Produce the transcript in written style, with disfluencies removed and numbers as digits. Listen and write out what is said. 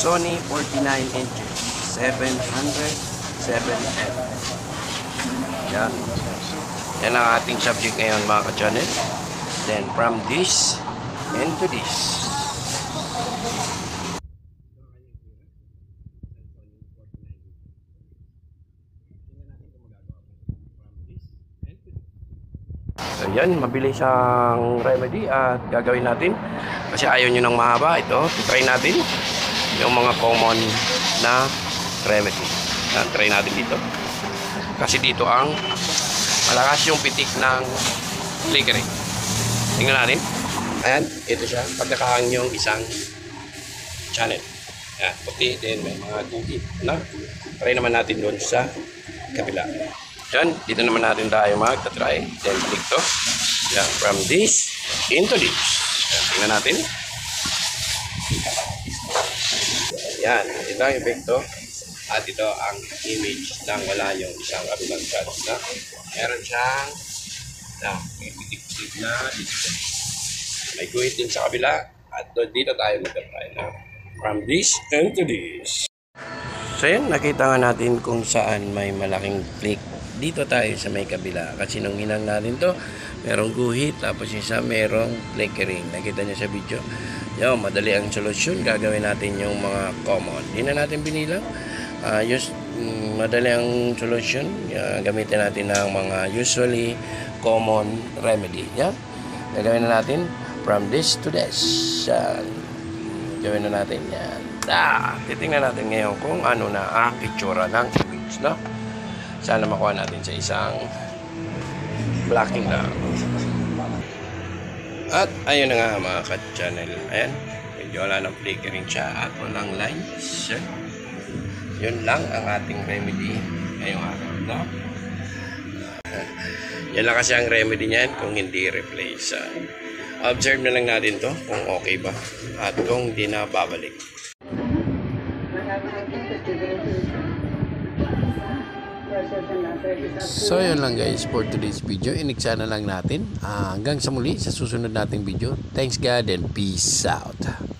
Sony 49 inches 707F. Yan. Yan ang ating subject ngayon mga ka-channel. Then from this and to this. So yan, mabilis ang remedy at gagawin natin. Kasi ayaw nyo ng mahaba. Ito, try natin yung mga common na remedy. Yan, try natin dito. Kasi dito ang malakas yung pitik ng flickering. Tingnan natin. Ayan, ito siya. Pagkakahang yung isang channel. Ayan, puti din. May mga guhit na. Try naman natin doon sa kabila. Yan, dito naman natin tayo magta-try. Then click to. Yan, from this into this. Yan, tingnan natin. Yan, ito ang epekto. At ito ang image ng wala yung isang kabilang channel na. Meron siyang may pitik-pitik na dito. May guhit din sa kabila. At dito tayo magta-try na. From this into this. So yan, nakita nga natin kung saan may malaking click. Dito tayo sa may kabila. Kasi nung hinang natin to, merong guhit. Tapos isa merong flickering. Nakita niyo sa video. Yo, madali ang solusyon. Gagawin natin yung mga common. Hindi na natin binilang. Madali ang solusyon. Gamitin natin ng mga usually common remedy. Yan. Gagawin na natin from this to this. Gawin na natin yan. Titingnan natin ngayon kung ano na ang itsura ng image, no? Sana makuha natin sa isang blocking na. At ayun na nga mga ka-channel. Ayan. Medyo wala ng flickering siya at walang lines. Yun lang ang ating remedy ngayong araw, no? Yan lang kasi ang remedy niyan kung hindi replace. Observe na lang natin to kung okay ba at kung hindi na babalik. So yun lang guys for today's video. Iniksa na lang natin. Hanggang sa muli sa susunod nating video. Thanks God and peace out.